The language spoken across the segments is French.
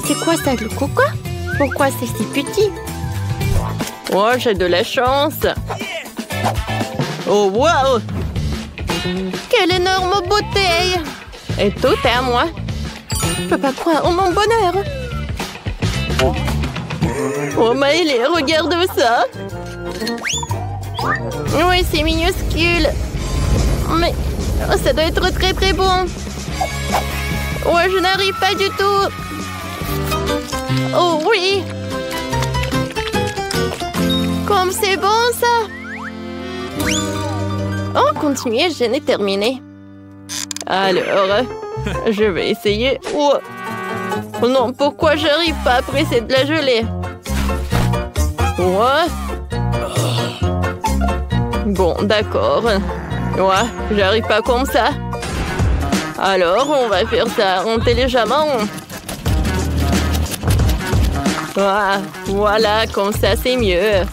C'est quoi ça, le coco? Pourquoi c'est si petit? Oh, j'ai de la chance. Oh, wow! Quelle énorme bouteille! Et tout est à moi. Je peux pas croire en mon bonheur. Oh, Maëlé, regarde ça. Oui, c'est minuscule. Mais ça doit être très très bon. Ouais, je n'arrive pas du tout. Oh oui. Comme c'est bon ça. Oh, continuez, je n'ai terminé. Alors, je vais essayer. Oh. Non, pourquoi j'arrive pas après c'est de la gelée? Ouais. Bon, d'accord. Ouais, j'arrive pas comme ça. Alors, on va faire ça intelligemment. Ah, voilà, comme ça c'est mieux.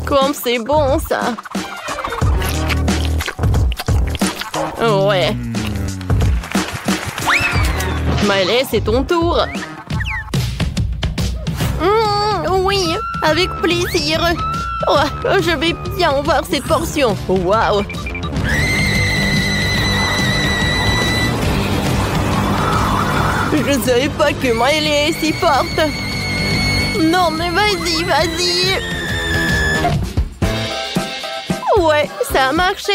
Comme c'est bon ça. Ouais. Maëlé, c'est ton tour. Oui, avec plaisir. Oh, je vais bien voir cette portion. Waouh! Je ne savais pas que Maëlé est si forte. Non, mais vas-y, vas-y. Ouais, ça a marché.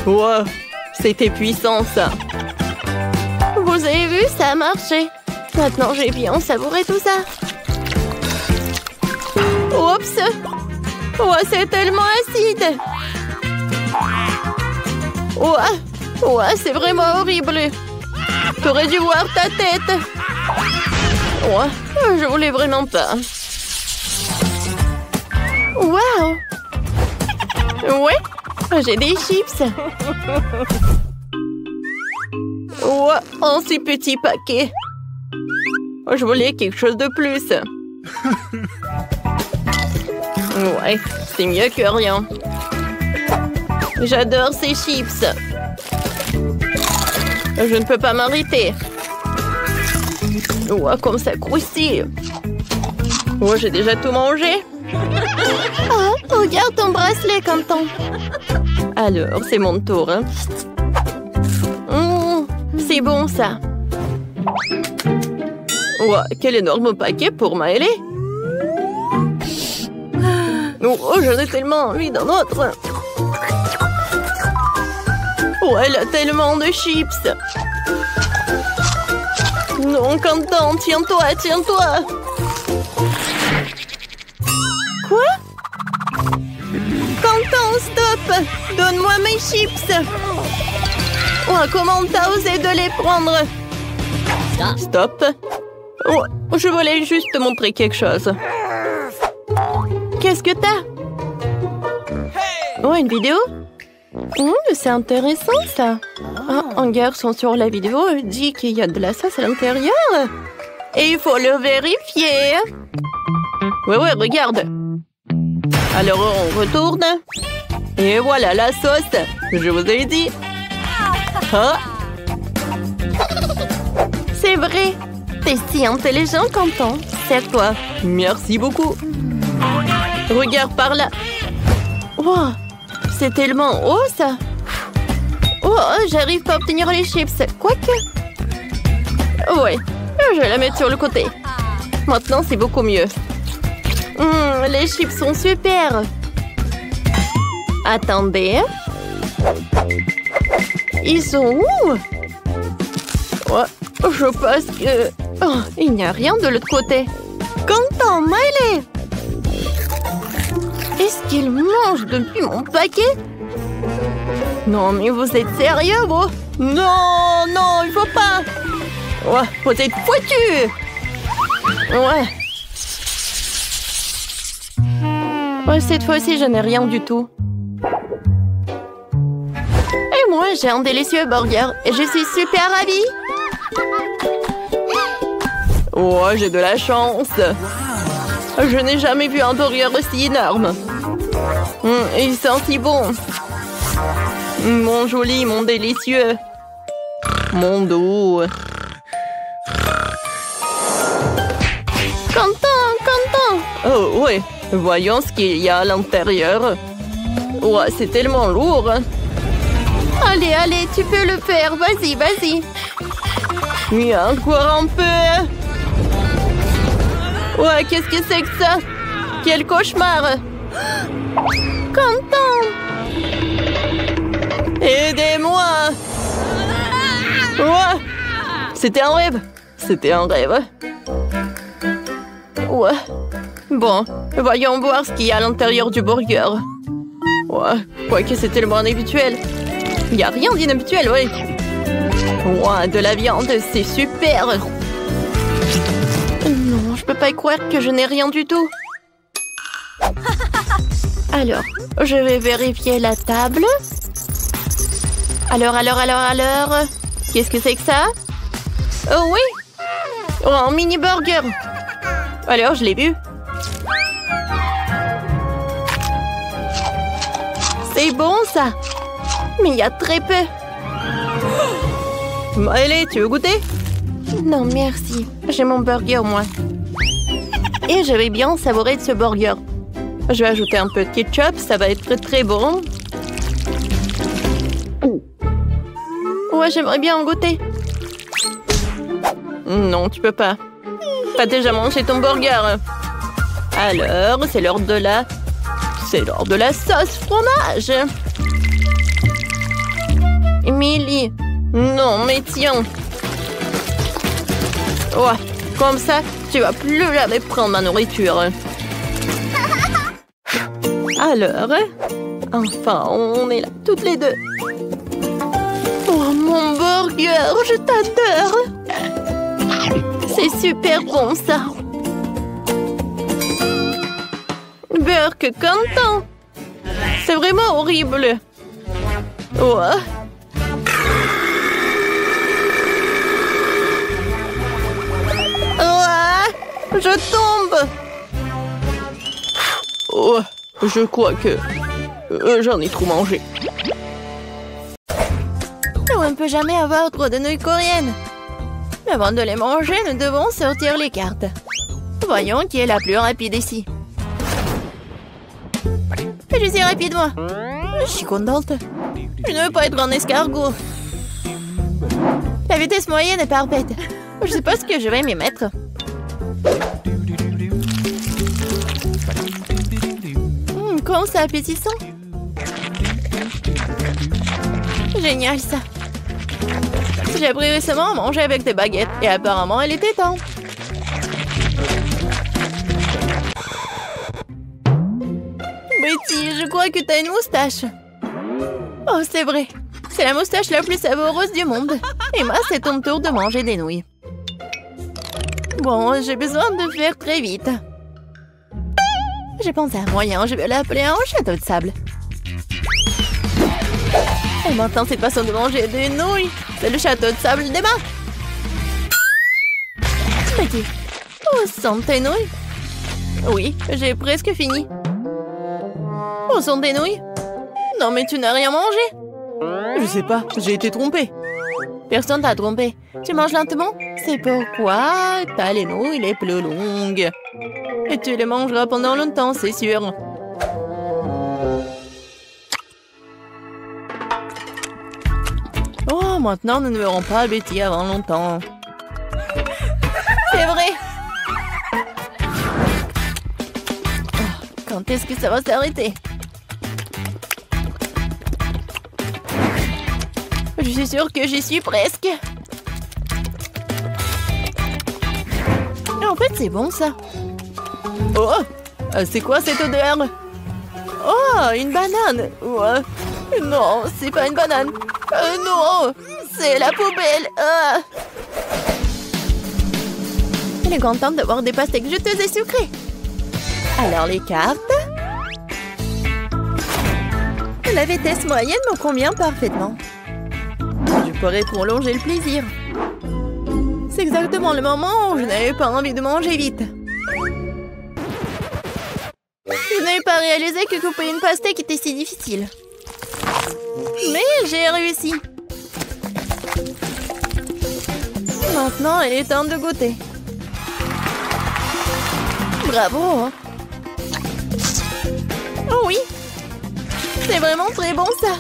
Wow, c'était puissant ça. Vous avez vu, ça a marché. Maintenant, j'ai bien savouré tout ça. Oups! Ouais, c'est tellement acide. Ouais, c'est vraiment horrible. T'aurais dû voir ta tête. Ouais, je voulais vraiment pas. Wow! Ouais, j'ai des chips. Ouais, un si petit paquet. Je voulais quelque chose de plus. Ouais, c'est mieux que rien. J'adore ces chips. Je ne peux pas m'arrêter. Ouais, comme ça croustille. Ouais, j'ai déjà tout mangé. Oh, regarde ton bracelet, Quentin. Alors, c'est mon tour. Hein. C'est bon, ça. Ouais, quel énorme paquet pour Maëlé. Oh, j'en ai tellement envie d'un autre. Oh, elle a tellement de chips. Non, Quentin, tiens-toi, tiens-toi. Quoi? Quentin, stop! Donne-moi mes chips. Oh, comment t'as osé de les prendre? Stop. Oh, je voulais juste te montrer quelque chose. Qu'est-ce que t'as? Oh, une vidéo? C'est intéressant, ça. Un garçon sur la vidéo dit qu'il y a de la sauce à l'intérieur. Et il faut le vérifier. Ouais, regarde. Alors, on retourne. Et voilà la sauce. Je vous ai dit. Ah. C'est vrai. T'es si intelligent, Quentin. C'est à toi. Merci beaucoup. Regarde par là. Wow, c'est tellement haut, ça. Oh, j'arrive pas à obtenir les chips. Quoique. Ouais, je vais la mettre sur le côté. Maintenant, c'est beaucoup mieux. Les chips sont super. Attendez. Ils sont où? Ouais, je pense que... Oh, il n'y a rien de l'autre côté. Quentin, Maëlé! Est-ce qu'il mange depuis mon paquet? Non, mais vous êtes sérieux, vous? Non, non, il faut pas. Ouais, vous êtes foutus. Ouais. Ouais, cette fois-ci, je n'ai rien du tout. Et moi, j'ai un délicieux burger et je suis super ravie. Ouais, j'ai de la chance. Je n'ai jamais vu un burger aussi énorme. Il sent si bon. Mon joli, mon délicieux. Mon dos. Content. Oh, ouais. Voyons ce qu'il y a à l'intérieur. Ouais, c'est tellement lourd. Allez, tu peux le faire. Vas-y. Oui, encore un peu. Ouais, qu'est-ce que c'est que ça? Quel cauchemar! Content. Aidez-moi! Ouais! C'était un rêve! Ouais. Bon, voyons voir ce qu'il y a à l'intérieur du burger. Ouais, quoique c'est tellement inhabituel. Il n'y a rien d'inhabituel, oui. Ouais, de la viande, c'est super. Non, je peux pas y croire que je n'ai rien du tout. Alors, je vais vérifier la table. Alors. Qu'est-ce que c'est que ça? Oh oui! Oh, un mini burger. Alors, je l'ai vu. C'est bon, ça. Mais il y a très peu. Allez, tu veux goûter? Non, merci. J'ai mon burger, moi. Et je vais bien savourer de ce burger. Je vais ajouter un peu de ketchup, ça va être très bon. Ouais, j'aimerais bien en goûter. Non, tu peux pas. T'as déjà mangé ton burger. Alors, c'est l'heure de la... sauce fromage. Emily. Non, mais tiens. Ouais, comme ça, tu vas plus jamais prendre ma nourriture. Alors, enfin, on est là, toutes les deux. Oh, mon burger, je t'adore. C'est super bon, ça. Burger content. C'est vraiment horrible. Ouais. Je tombe. Oh, je crois que j'en ai trop mangé. On ne peut jamais avoir trop de nouilles coréennes. Avant de les manger, nous devons sortir les cartes. Voyons qui est la plus rapide ici. Je suis rapide, moi. Je suis contente. Je ne veux pas être un escargot. La vitesse moyenne est parfaite. Je sais pas ce que je vais m'y mettre. Comment c'est appétissant. Génial, ça. J'ai appris récemment à manger avec des baguettes et apparemment, elle était temps. Betty, je crois que t'as une moustache. Oh, c'est vrai. C'est la moustache la plus savoureuse du monde. Emma, c'est ton tour de manger des nouilles. Bon, j'ai besoin de faire très vite. J'ai pensé à un moyen, je vais l'appeler un château de sable. Et maintenant, cette façon de manger des nouilles, c'est le château de sable d'Emma. Betty, où sont tes nouilles? Oui, j'ai presque fini. Où sont tes nouilles? Non, mais tu n'as rien mangé. Je sais pas, j'ai été trompée. Personne t'a trompé. Tu manges lentement? C'est pourquoi t'as les nouilles les plus longues. Et tu les mangeras pendant longtemps, c'est sûr. Oh, maintenant nous ne verrons pas Betty avant longtemps. C'est vrai. Oh, quand est-ce que ça va s'arrêter? Je suis sûre que j'y suis presque. Et en fait, c'est bon, ça. Oh, c'est quoi cette odeur? Oh, une banane. Ouais. Non, c'est pas une banane. Non, c'est la poubelle. Elle est contente d'avoir des pastèques juteuses et sucrées. Alors, les cartes. La vitesse moyenne me convient parfaitement. Je pourrais prolonger le plaisir. C'est exactement le moment où je n'avais pas envie de manger vite. Je n'avais pas réalisé que couper une pastèque était si difficile. Mais j'ai réussi. Maintenant, il est temps de goûter. Bravo! Oh oui! C'est vraiment très bon, ça!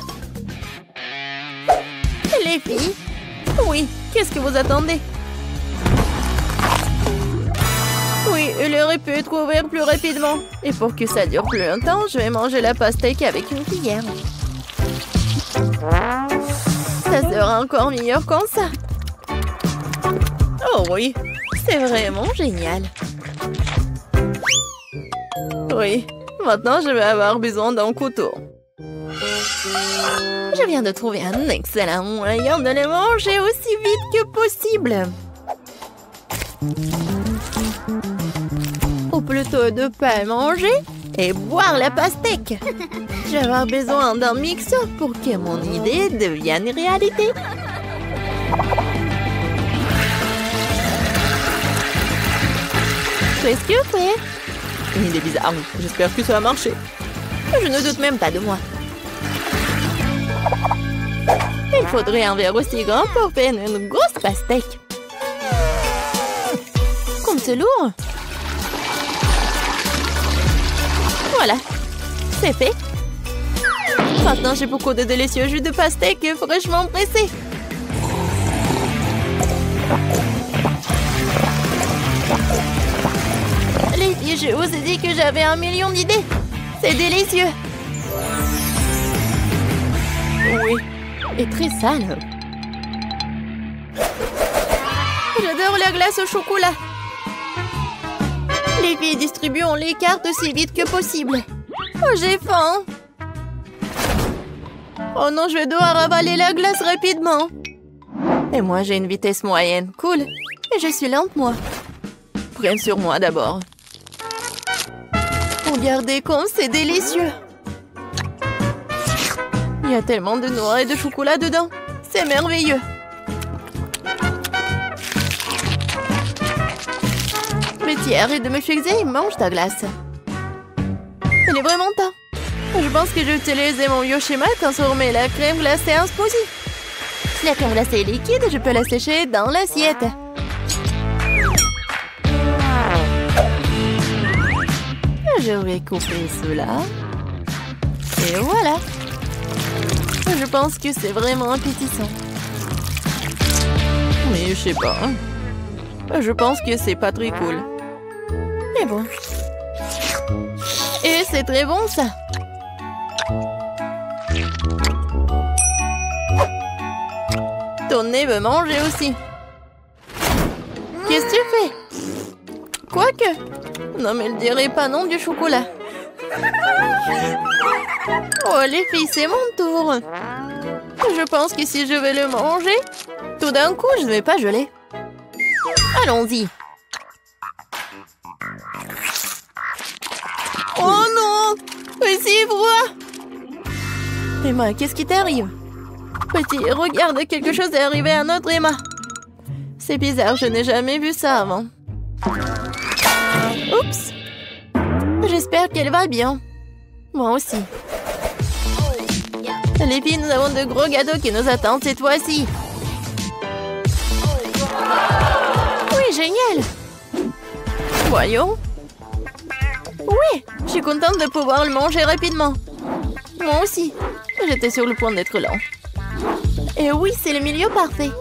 Les filles? Oui, qu'est-ce que vous attendez? Oui, il aurait pu être ouvert plus rapidement. Et pour que ça dure plus longtemps, je vais manger la pastèque avec une cuillère. Ça sera encore meilleur comme ça. Oh oui, c'est vraiment génial. Oui, maintenant je vais avoir besoin d'un couteau. Je viens de trouver un excellent moyen de les manger aussi vite que possible. Ou plutôt de pas manger et boire la pastèque. Je vais avoir besoin d'un mixeur pour que mon idée devienne réalité. Presque fait. Une idée bizarre. J'espère que ça va marcher. Je ne doute même pas de moi. Il faudrait un verre aussi grand pour faire une grosse pastèque. Comme c'est lourd. Voilà, c'est fait. Maintenant, j'ai beaucoup de délicieux jus de pastèque fraîchement pressés. Les filles, je vous ai dit que j'avais 1 million d'idées. C'est délicieux. Oui, et très sale. J'adore la glace au chocolat. Les filles, distribuons les cartes aussi vite que possible. Oh, j'ai faim. Oh non, je vais devoir avaler la glace rapidement. Et moi, j'ai une vitesse moyenne. Cool. Et je suis lente, moi. Prenne sur moi d'abord. Regardez comme c'est délicieux. Il y a tellement de noix et de chocolat dedans. C'est merveilleux. Mais tiens, arrête de me fixer et mange ta glace. Il est vraiment temps. Je pense que j'ai utilisé mon vieux schéma de transformer la crème glacée en smoothie. Si la crème glacée est liquide, je peux la sécher dans l'assiette. Je vais couper cela. Et voilà. Je pense que c'est vraiment appétissant. Mais je sais pas. Je pense que c'est pas très cool. Mais bon. Et c'est très bon, ça. Ton nez veut manger aussi. Qu'est-ce que tu fais? Quoique. Non, mais ne dirait pas non du chocolat. Oh, les filles, c'est mon tour. Je pense que si je vais le manger, tout d'un coup, je ne vais pas geler. Allons-y. Oh non! Mais c'est froid! Emma, qu'est-ce qui t'arrive? Petit, regarde, quelque chose est arrivé à notre Emma. C'est bizarre, je n'ai jamais vu ça avant. Oups! J'espère qu'elle va bien. Moi aussi. Les filles, nous avons de gros gâteaux qui nous attendent cette fois-ci. Oui, génial! Voyons. Oui, je suis contente de pouvoir le manger rapidement. Moi aussi. J'étais sur le point d'être lent. Et oui, c'est le milieu parfait.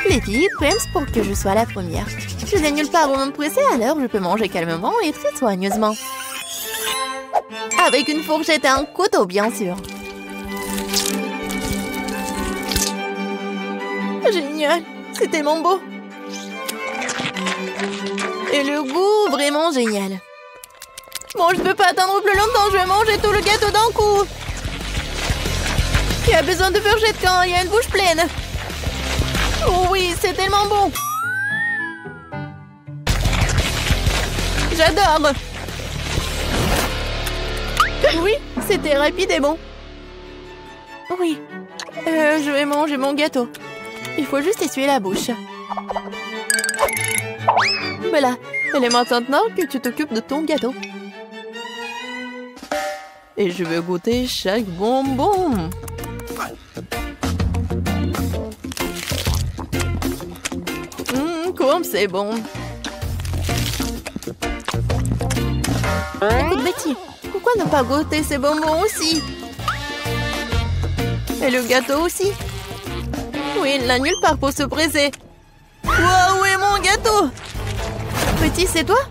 Les filles, pense pour que je sois la première. Je n'ai nulle part où me presser, alors je peux manger calmement et très soigneusement. Avec une fourchette et un couteau, bien sûr. Génial, c'est tellement beau. Et le goût, vraiment génial. Bon, je ne peux pas attendre plus longtemps, je vais manger tout le gâteau d'un coup. Qui a besoin de fourchette quand il y a une bouche pleine? Oh oui, c'est tellement bon. J'adore. Oui, c'était rapide et bon. Oui, je vais manger mon gâteau. Il faut juste essuyer la bouche. Voilà, il est maintenant que tu t'occupes de ton gâteau. Et je veux goûter chaque bonbon. c'est bon. Écoute, Betty, pourquoi ne pas goûter ces bonbons aussi? Et le gâteau aussi? Oui, il n'a nulle part pour se briser. Wow, où est mon gâteau? Betty, c'est toi?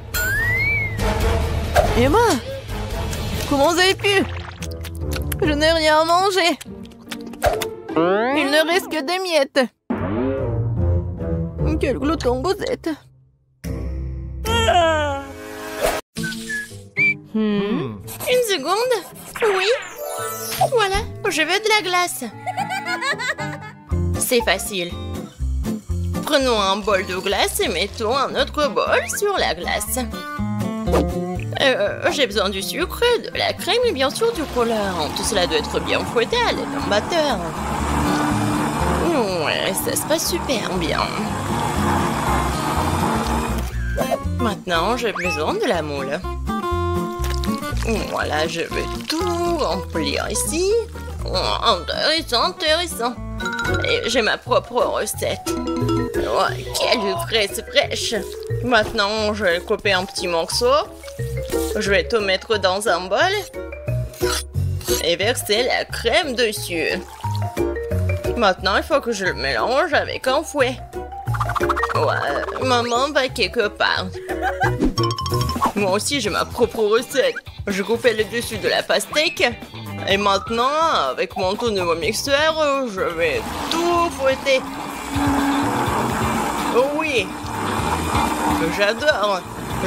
Emma? Comment vous avez pu? Je n'ai rien à manger. Il ne reste que des miettes. Quel glouton vous êtes. Une seconde. Oui. Voilà, je veux de la glace. C'est facile. Prenons un bol de glace et mettons un autre bol sur la glace. J'ai besoin du sucre, de la crème et bien sûr du colorant. Tout cela doit être bien fouetté à l'aide d'un batteur. Ouais, ça sera super bien. Maintenant, j'ai besoin de la moule. Voilà, je vais tout remplir ici. Intéressant, intéressant. Et j'ai ma propre recette. Ouais, quelle fraise fraîche. Maintenant, je vais couper un petit morceau. Je vais tout mettre dans un bol. Et verser la crème dessus. Maintenant, il faut que je le mélange avec un fouet. Ouais, maman va quelque part. Moi aussi, j'ai ma propre recette. Je coupais le dessus de la pastèque. Et maintenant, avec mon tout nouveau mixeur, je vais tout fouetter. Oh oui! J'adore!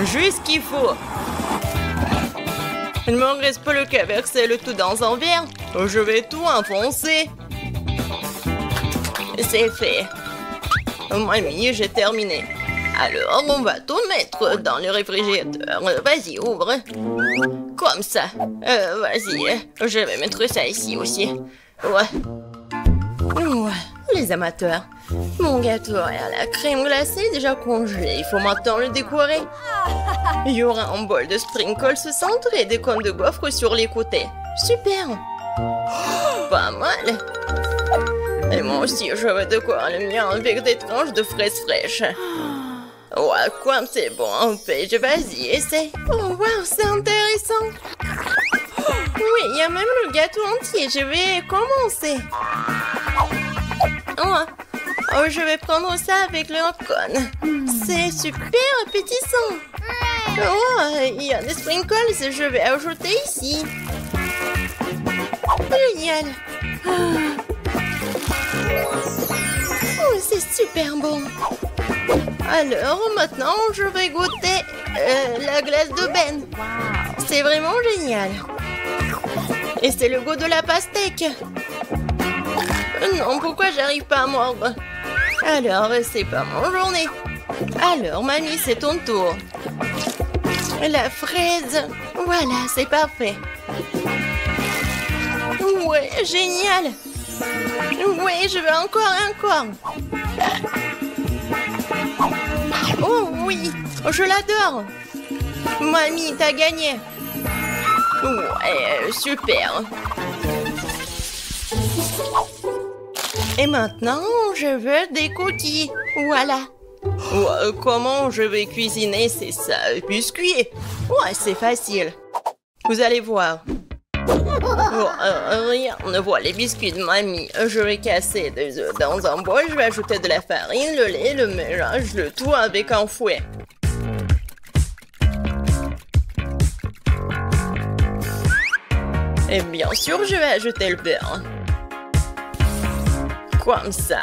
Juste ce qu'il faut. Il me reste plus qu'à verser le tout dans un verre. Je vais tout enfoncer. C'est fait. Mamie, j'ai terminé. Alors, on va tout mettre dans le réfrigérateur. Vas-y, ouvre. Comme ça. Vas-y, je vais mettre ça ici aussi. Ouais, les amateurs. Mon gâteau à la crème glacée est déjà congelé. Il faut maintenant le décorer. Il y aura un bol de sprinkles au centre et des cônes de gaufres sur les côtés. Super. Pas mal. Et moi aussi, je vais décorer le mien avec des tranches de fraises fraîches. Ouais, quoi, c'est bon, Paige, vas-y, essaie. Oh, wow, c'est intéressant. Oui, il y a même le gâteau entier, je vais commencer. Je vais prendre ça avec le cône. C'est super appétissant. Il y a des sprinkles, je vais ajouter ici. Génial. C'est super bon. Alors, maintenant, je vais goûter la glace de Ben. C'est vraiment génial. Et c'est le goût de la pastèque. Non, pourquoi j'arrive pas à mordre? Alors, c'est pas mon journée. Alors, mamie, c'est ton tour. La fraise. Voilà, c'est parfait. Ouais, génial. Ouais, je veux encore. Oh oui, je l'adore. Mamie, t'as gagné. Ouais, super. Et maintenant, je veux des cookies. Voilà. Comment je vais cuisiner ces biscuits? Ouais, c'est facile. Vous allez voir. Rien ne voit les biscuits de mamie. Je vais casser des œufs dans un bol. Je vais ajouter de la farine, le lait, le mélange, le tout avec un fouet. Et bien sûr, je vais ajouter le beurre. Comme ça.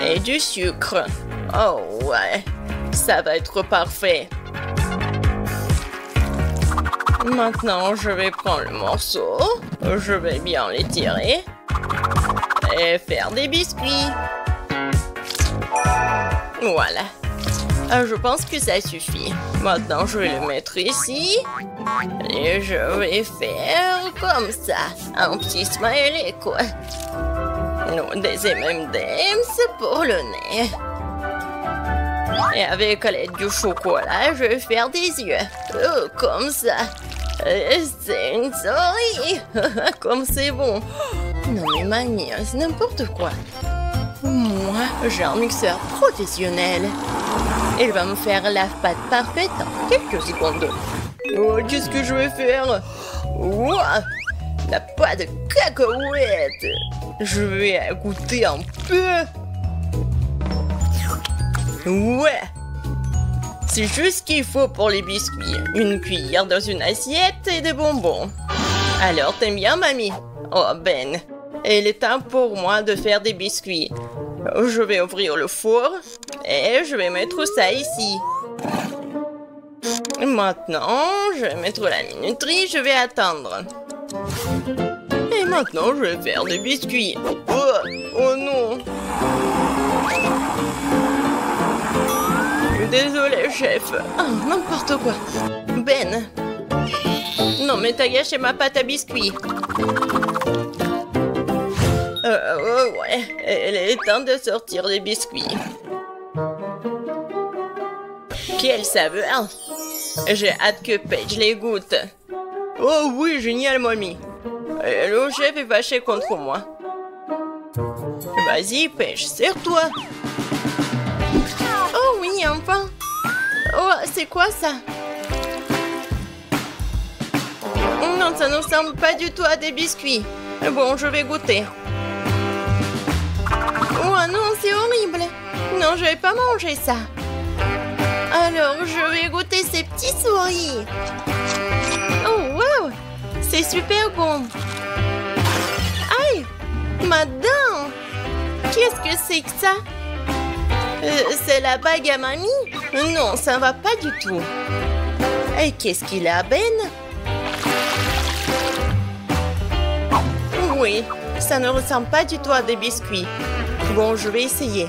Et du sucre. Oh ouais, ça va être parfait. Maintenant, je vais prendre le morceau. Je vais bien l'étirer. Et faire des biscuits. Voilà. Je pense que ça suffit. Maintenant, je vais le mettre ici. Et je vais faire comme ça. Un petit smiley, quoi. Non, des M&M's pour le nez. Et avec l'aide du chocolat, je vais faire des yeux. Comme ça. C'est une souris. Comme c'est bon. Non mais mamie, c'est n'importe quoi. Moi, j'ai un mixeur professionnel. Il va me faire la pâte parfaite en quelques secondes. Oh, qu'est-ce que je vais faire? Ouah, la pâte de cacahuètes. Je vais goûter un peu. Ouais. C'est juste ce qu'il faut pour les biscuits. Une cuillère dans une assiette et des bonbons. Alors, t'aimes bien, mamie? Oh, Ben. Il est temps pour moi de faire des biscuits. Je vais ouvrir le four et je vais mettre ça ici. Maintenant, je vais mettre la minuterie, je vais attendre. Et maintenant, je vais faire des biscuits. Oh non! Désolé, chef. Oh, n'importe quoi. Ben. Non, mais t'as gâché ma pâte à biscuits. Ouais, il est temps de sortir les biscuits. Quelle saveur! J'ai hâte que Paige les goûte. Oh oui, génial, mamie. Le chef est fâché contre moi. Vas-y, Paige, serre-toi. Oh oui, enfin. Oh, c'est quoi ça? Non, ça ne ressemble pas du tout à des biscuits. Bon, je vais goûter. Oh non, c'est horrible. Non, je vais pas manger ça. Alors, je vais goûter ces petits souris. Oh, wow. C'est super bon. Aïe, ma dent. Qu'est-ce que c'est que ça? C'est la bague à mamie? Non, ça va pas du tout. Et qu'est-ce qu'il a, Ben? Oui, ça ne ressemble pas du tout à des biscuits. Bon, je vais essayer.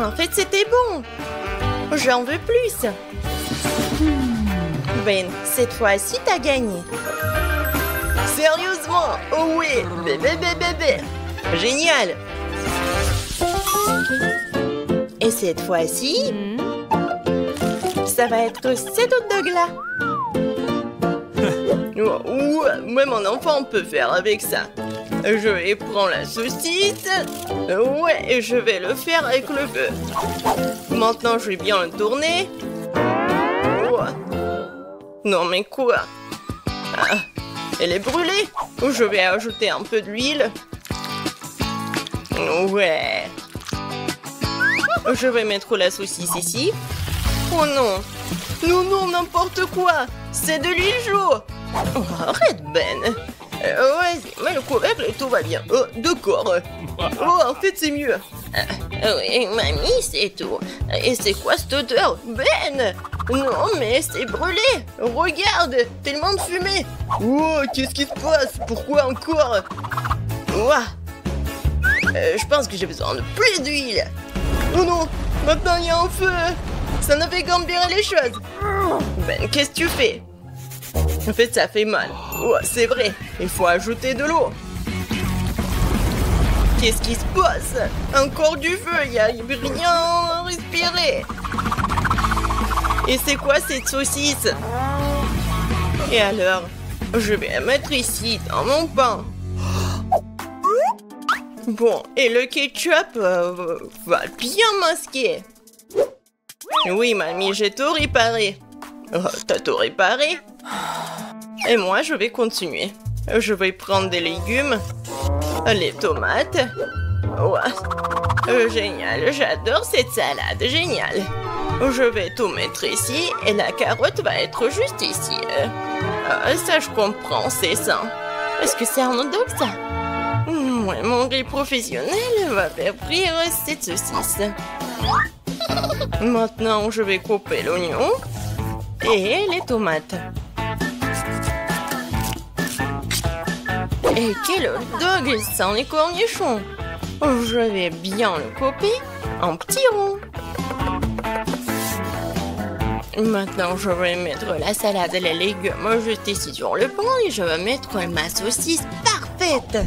En fait, c'était bon. J'en veux plus. Ben, cette fois-ci, t'as gagné. Sérieusement? Oh oui, bébé. Génial! Et cette fois-ci, ça va être 7 hot dogs là. Ouais, mon enfant peut faire avec ça. Je vais prendre la saucisse. Ouais, et je vais le faire avec le feu. Maintenant, je vais bien le tourner. Non, mais quoi? Ah, elle est brûlée. Je vais ajouter un peu d'huile. Ouais. Je vais mettre la saucisse ici. Oh non. Non, n'importe quoi. C'est de l'huile chaude. Oh, arrête, Ben. Vas-y, mets le couvercle et tout va bien. Oh, d'accord. Oh, en fait, c'est mieux. Oui, mamie, c'est tout. Et c'est quoi cette odeur? Ben! Non, mais c'est brûlé. Regarde, tellement de fumée. Oh, qu'est-ce qui se passe? Pourquoi encore? Ouah. Je pense que j'ai besoin de plus d'huile. Oh non, maintenant il y a un feu. Ça ne fait qu'empirer les choses. Ben, qu'est-ce que tu fais? En fait, ça fait mal. Oh, c'est vrai, il faut ajouter de l'eau. Qu'est-ce qui se passe? Encore du feu, il n'y a rien à respirer. Et c'est quoi cette saucisse? Et alors, je vais la mettre ici, dans mon pain. Bon, et le ketchup va bien masquer. Oui, mamie, j'ai tout réparé. Oh, t'as tout réparé? Et moi, je vais continuer. Je vais prendre des légumes, les tomates. Ouais. Génial, j'adore cette salade, génial. Je vais tout mettre ici et la carotte va être juste ici. Ça, je comprends, c'est ça. Est-ce que c'est un hot dog, ça? Ouais, mon riz professionnel va faire frire cette saucisse. Maintenant, je vais couper l'oignon et les tomates. Et quel hot dog sans les cornichons! Je vais bien le couper en petits ronds. Maintenant, je vais mettre la salade et les légumes juste ici sur le pain et je vais mettre ma saucisse parfaite.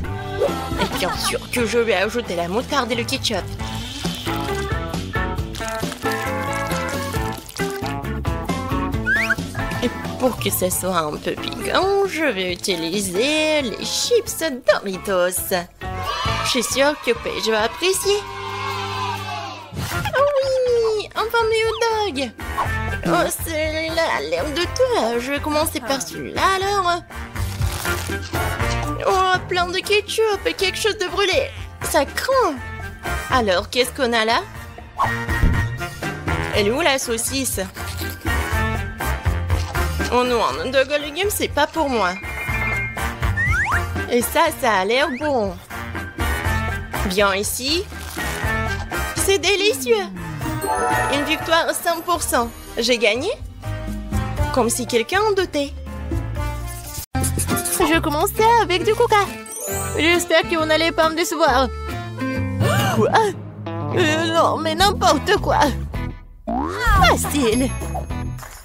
Et bien sûr que je vais ajouter la moutarde et le ketchup. Et pour que ce soit un peu piquant, je vais utiliser les chips Doritos. Je suis sûre que Paige va apprécier. Oh oui, un fameux hot dog. Oh, celui-là a l'air de tout. Je vais commencer par celui-là alors. Oh, plein de ketchup et quelque chose de brûlé. Ça craint. Alors, qu'est-ce qu'on a là? Elle est où la saucisse? Oh non, un hot dog aux légumes, c'est pas pour moi. Et ça a l'air bon. Viens ici. C'est délicieux. Une victoire 100%. J'ai gagné? Comme si quelqu'un en doutait. Je commençais avec du coca. J'espère qu'on n'allait pas me décevoir. Quoi? Non, mais n'importe quoi. Facile.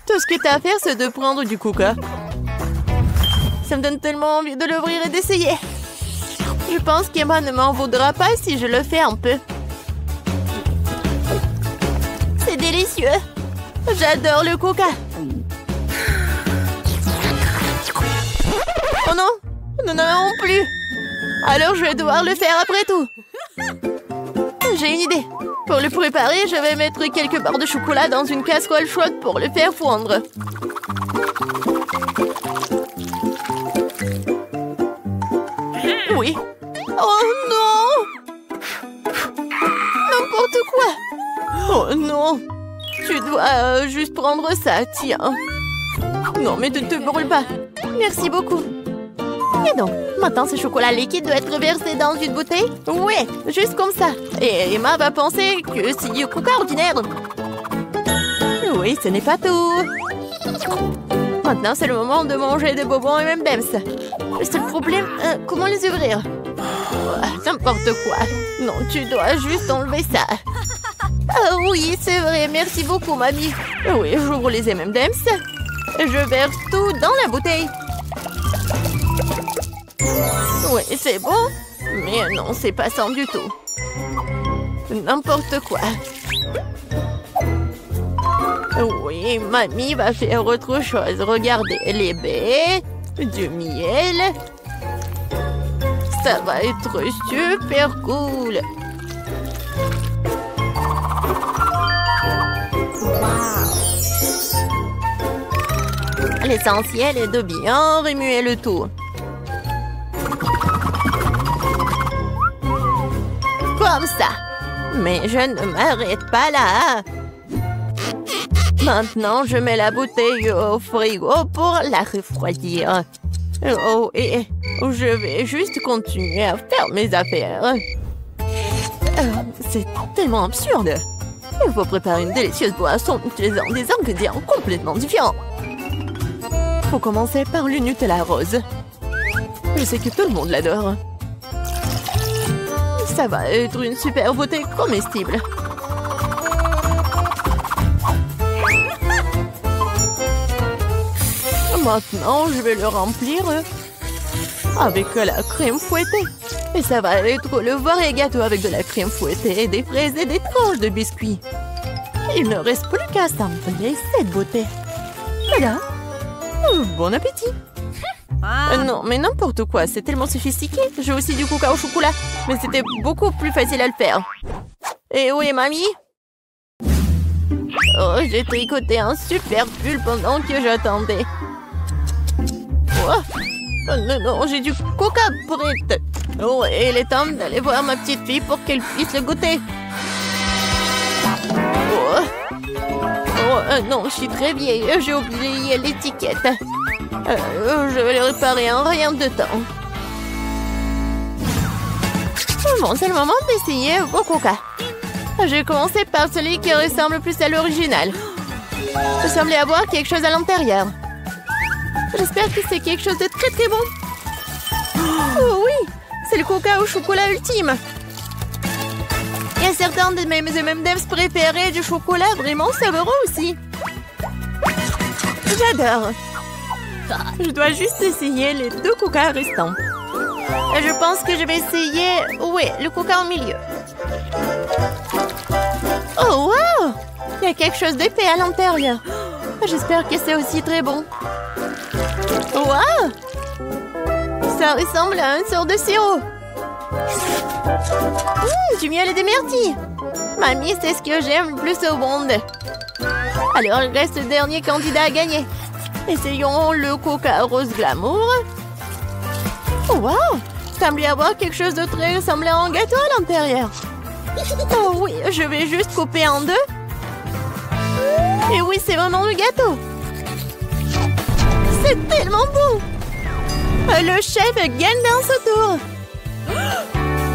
Tout ce que t'as à faire, c'est de prendre du coca. Ça me donne tellement envie de l'ouvrir et d'essayer. Je pense qu'Emma ne m'en voudra pas si je le fais un peu. C'est délicieux. J'adore le coca. Oh non, non plus. Alors je vais devoir le faire après tout. J'ai une idée. Pour le préparer, je vais mettre quelques barres de chocolat dans une casserole chaude pour le faire fondre. Oui. Oh non! N'importe quoi! Oh non! Tu dois juste prendre ça, tiens. Non, mais ne te brûle pas. Merci beaucoup. Et donc, maintenant ce chocolat liquide doit être versé dans une bouteille? Ouais, juste comme ça. Et Emma va penser que c'est du coca ordinaire. Oui, ce n'est pas tout. Maintenant, c'est le moment de manger des bonbons et M&M's. Le seul problème, comment les ouvrir? N'importe quoi. Non, tu dois juste enlever ça. Ah oui, c'est vrai. Merci beaucoup, mamie. Oui, j'ouvre les M&M's. Je verse tout dans la bouteille. Oui, c'est bon. Mais non, c'est pas ça du tout. N'importe quoi. Oui, mamie va faire autre chose. Regardez, les baies, du miel. Ça va être super cool. L'essentiel est de bien remuer le tout. Comme ça. Mais je ne m'arrête pas là. Maintenant, je mets la bouteille au frigo pour la refroidir. Oh, et je vais juste continuer à faire mes affaires. C'est tellement absurde. Il faut préparer une délicieuse boisson en utilisant des ingrédients complètement différents. Faut commencer par le Nutella rose. Je sais que tout le monde l'adore. Ça va être une super beauté comestible. Maintenant, je vais le remplir avec la crème fouettée. Et ça va être le vrai gâteau avec de la crème fouettée, des fraises et des tranches de biscuits. Il ne reste plus qu'à sampler cette beauté. Voilà. Bon appétit. Non, mais n'importe quoi, c'est tellement sophistiqué. J'ai aussi du coca au chocolat, mais c'était beaucoup plus facile à le faire. Et où est mamie? Oh, j'ai tricoté un super pull pendant que j'attendais. Oh, non, non, j'ai du coca brut. Oh, et il est temps d'aller voir ma petite fille pour qu'elle puisse le goûter. Oh, non, je suis très vieille. J'ai oublié l'étiquette. Je vais le réparer en rien de temps. Bon, c'est le moment d'essayer vos coca. Je vais commencer par celui qui ressemble plus à l'original. Il semblait avoir quelque chose à l'intérieur. J'espère que c'est quelque chose de très très bon. Oh oui, c'est le coca au chocolat ultime. Il y a certains de mes M&M's préférés du chocolat vraiment savoureux aussi. J'adore. Je dois juste essayer les 2 coca restants. Je pense que je vais essayer... Oui, le coca au milieu. Oh, wow! Il y a quelque chose d'épais à l'intérieur. J'espère que c'est aussi très bon. Wow! Ça ressemble à une sorte de sirop. Du miel et des myrtilles. Mamie, c'est ce que j'aime le plus au monde. Alors, il reste le dernier candidat à gagner. Essayons le Coca Rose Glamour. Oh, wow! Semble y avoir quelque chose de très ressemblant à un gâteau à l'intérieur. Oh oui, je vais juste couper en deux. Et oui, c'est vraiment le gâteau. C'est tellement beau. Le chef gagne dans ce tour.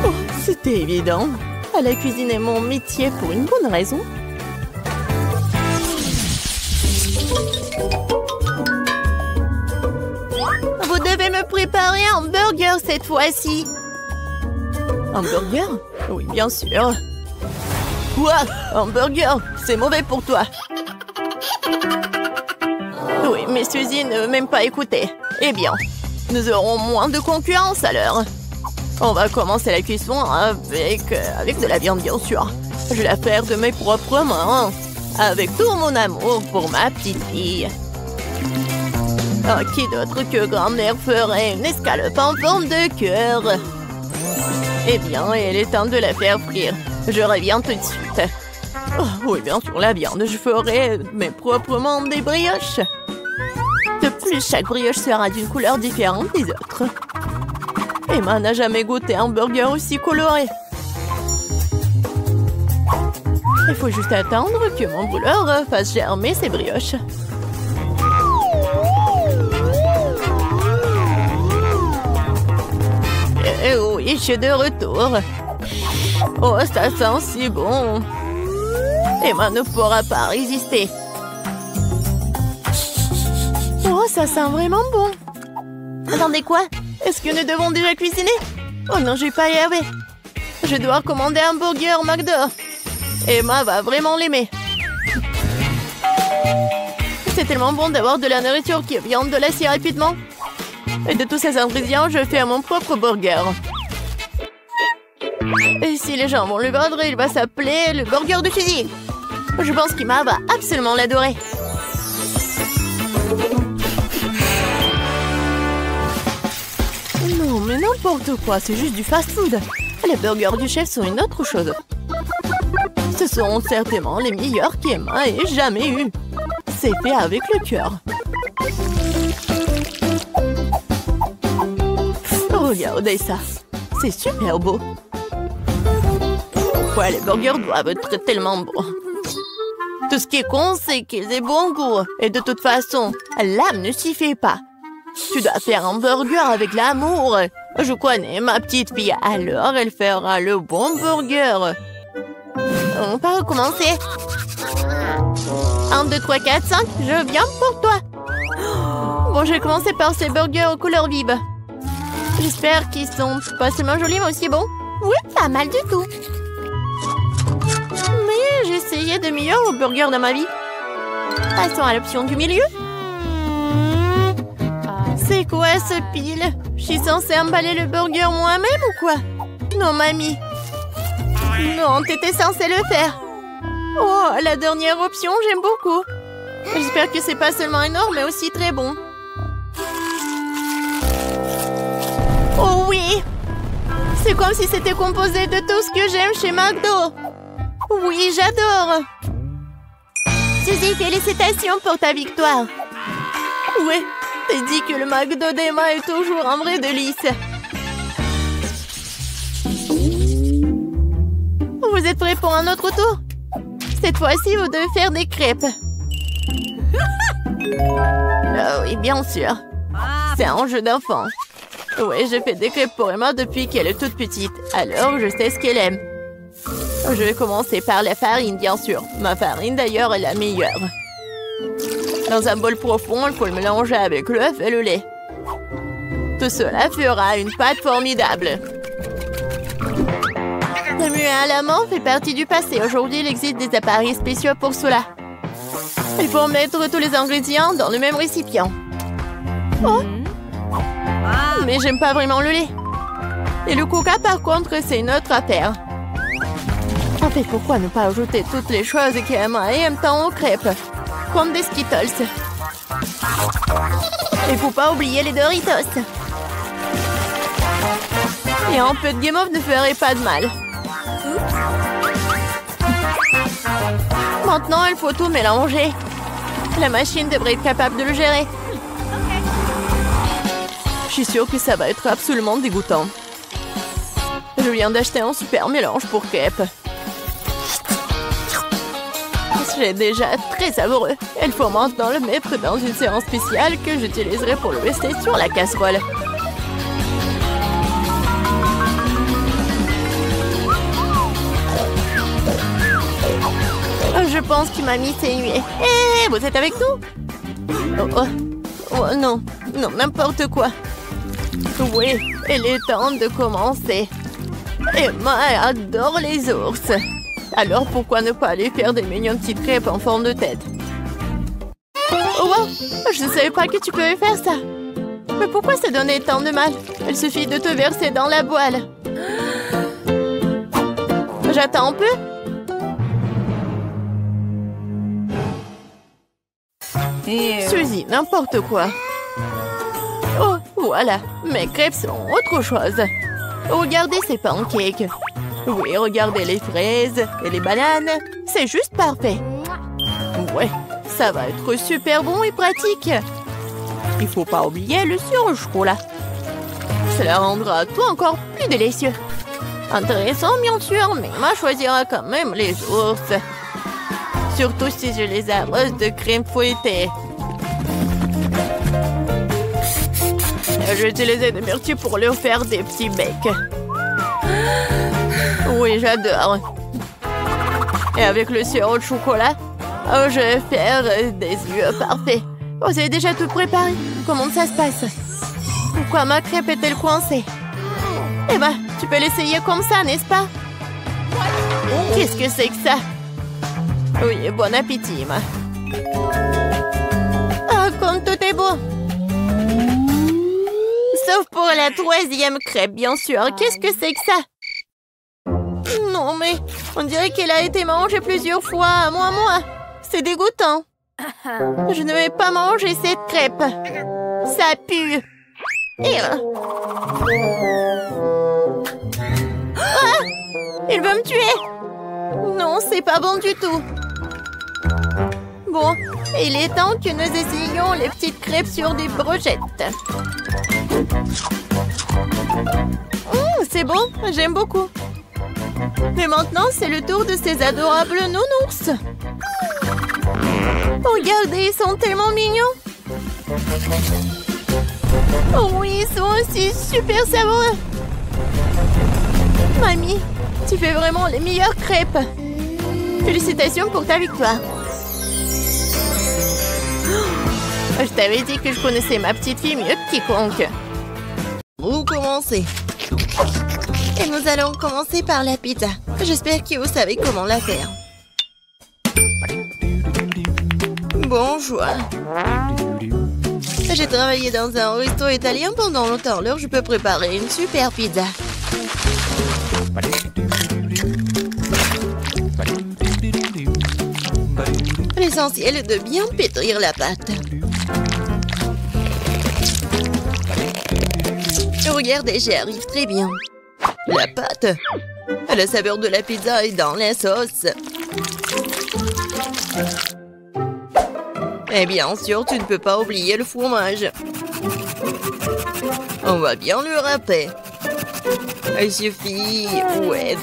Oh, c'était évident. La cuisine est mon métier pour une bonne raison. Vous devez me préparer un burger cette fois-ci. Un burger? Oui, bien sûr. Quoi? Un burger? C'est mauvais pour toi. Oui, mais Suzy ne m'aime pas écouter. Eh bien, nous aurons moins de concurrence alors. On va commencer la cuisson avec de la viande, bien sûr. Je vais la faire de mes propres mains. Avec tout mon amour pour ma petite fille. Oh, qui d'autre que grand-mère ferait une escalope en forme de cœur? Eh bien, il est temps de la faire frire. Je reviens tout de suite. Oh, oui, bien sûr, la viande. Je ferai mes propres des brioches. De plus, chaque brioche sera d'une couleur différente des autres. Emma n'a jamais goûté un burger aussi coloré. Il faut juste attendre que mon brûleur fasse germer ses brioches. Et oui, je suis de retour. Oh, ça sent si bon. Emma ne pourra pas résister. Oh, ça sent vraiment bon. Attendez, quoi? Est-ce que nous devons déjà cuisiner? Oh non, je vais pas y arriver. Je dois commander un burger McDo. Emma va vraiment l'aimer. C'est tellement bon d'avoir de la nourriture qui vient de l'acier rapidement. Et de tous ces ingrédients, je fais mon propre burger. Et si les gens vont le vendre, il va s'appeler le burger de Suzy. Je pense qu'Emma va absolument l'adorer. Non, mais n'importe quoi, c'est juste du fast-food. Les burgers du chef sont une autre chose. Ce sont certainement les meilleurs qu'Emma ait jamais eu. C'est fait avec le cœur. Regardez ça. C'est super beau. Pourquoi les burgers doivent être tellement bons? Tout ce qui est con, c'est qu'ils aient bon goût. Et de toute façon, l'âme ne s'y fait pas. Tu dois faire un burger avec l'amour. Je connais ma petite fille, alors elle fera le bon burger. On peut recommencer. 1, 2, 3, 4, 5, je viens pour toi. Bon, je vais commencer par ces burgers aux couleurs vives. J'espère qu'ils sont pas seulement jolis, mais aussi bons. Oui, pas mal du tout. Mais j'ai essayé de meilleurs burgers dans ma vie. Passons à l'option du milieu. C'est quoi ce pile? Je suis censée emballer le burger moi-même ou quoi? Non, mamie. Non, t'étais censée le faire. Oh, la dernière option, j'aime beaucoup. J'espère que c'est pas seulement énorme, mais aussi très bon. Oh oui! C'est comme si c'était composé de tout ce que j'aime chez McDo. Oui, j'adore. Suzy, félicitations pour ta victoire. Oui, t'as dit que le McDo d'Emma est toujours un vrai délice. Vous êtes prêts pour un autre tour? Cette fois-ci, vous devez faire des crêpes. Oh oui, bien sûr. C'est un jeu d'enfant. Oui, je fais des crêpes pour Emma depuis qu'elle est toute petite. Alors, je sais ce qu'elle aime. Je vais commencer par la farine, bien sûr. Ma farine, d'ailleurs, est la meilleure. Dans un bol profond, il faut le mélanger avec l'œuf et le lait. Tout cela fera une pâte formidable. Remuer à la main fait partie du passé. Aujourd'hui, il existe des appareils spéciaux pour cela. Il faut mettre tous les ingrédients dans le même récipient. Oh! Mais j'aime pas vraiment le lait. Et le coca, par contre, c'est une autre affaire. En fait, pourquoi ne pas ajouter toutes les choses qu'Emma aime tant aux crêpes? Comme des Skittles. Et faut pas oublier les Doritos. Et un peu de guimauve ne ferait pas de mal. Maintenant, il faut tout mélanger. La machine devrait être capable de le gérer. Je suis sûre que ça va être absolument dégoûtant. Je viens d'acheter un super mélange pour crêpes. C'est déjà très savoureux. Il faut maintenant le mettre dans une séance spéciale que j'utiliserai pour le rester sur la casserole. Je pense que mamie s'est nuée. Hé, vous êtes avec nous? Oh, non, non, n'importe quoi. Oui, il est temps de commencer. Emma adore les ours. Alors pourquoi ne pas aller faire des mignonnes petites crêpes en forme de tête? Oh wow, je ne savais pas que tu pouvais faire ça. Mais pourquoi ça donnait tant de mal? Il suffit de te verser dans la poêle. J'attends un peu. Suzy, n'importe quoi. Oh, voilà, mes crêpes sont autre chose. Regardez ces pancakes. Oui, regardez les fraises et les bananes. C'est juste parfait. Ouais, ça va être super bon et pratique. Il faut pas oublier le surgelé. Cela rendra tout encore plus délicieux. Intéressant, bien sûr, mais Emma choisira quand même les ours. Surtout si je les arrose de crème fouettée. J'ai utilisé des myrtilles pour leur faire des petits becs. Oui, j'adore. Et avec le sirop de chocolat, je vais faire des yeux parfaits. Oh, vous avez déjà tout préparé? Comment ça se passe? Pourquoi ma crêpe est-elle coincée? Eh ben, tu peux l'essayer comme ça, n'est-ce pas? Qu'est-ce que c'est que ça? Oui, bon appétit, Emma. Ah, comme tout est beau. Sauf pour la troisième crêpe, bien sûr. Qu'est-ce que c'est que ça? Non, mais on dirait qu'elle a été mangée plusieurs fois, moi. C'est dégoûtant. Je ne vais pas manger cette crêpe. Ça pue. Ah! Il veut me tuer. Non, c'est pas bon du tout. Bon, il est temps que nous essayions les petites crêpes sur des brochettes. C'est bon, j'aime beaucoup. Mais maintenant, c'est le tour de ces adorables nounours. Regardez, ils sont tellement mignons. Oh oui, ils sont aussi super savoureux. Mamie, tu fais vraiment les meilleures crêpes. Félicitations pour ta victoire. Je t'avais dit que je connaissais ma petite fille mieux que quiconque. Vous commencez. Et nous allons commencer par la pizza. J'espère que vous savez comment la faire. Bonjour. J'ai travaillé dans un resto italien pendant longtemps, alors je peux préparer une super pizza. L'essentiel est de bien pétrir la pâte. Regardez, j'y arrive très bien. La pâte, la saveur de la pizza est dans la sauce. Et bien sûr, tu ne peux pas oublier le fromage. On va bien le râper. Il suffit,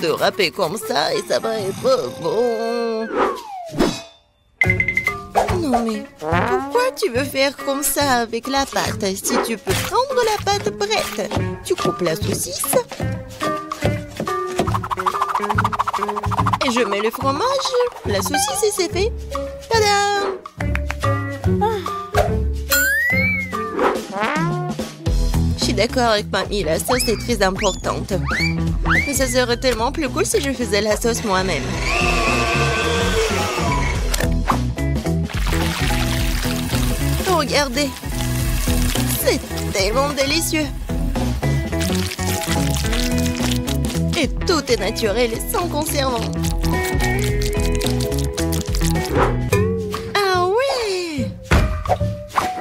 de râper comme ça et ça va être bon. Non mais, pourquoi tu veux faire comme ça avec la pâte? Si tu peux prendre la pâte prête, tu coupes la saucisse. Et je mets le fromage, la saucisse et c'est fait. Tadam! Je suis d'accord avec mamie, la sauce est très importante. Mais ça serait tellement plus cool si je faisais la sauce moi-même. Regardez, c'est tellement délicieux. Et tout est naturel et sans conservant. Ah ouais!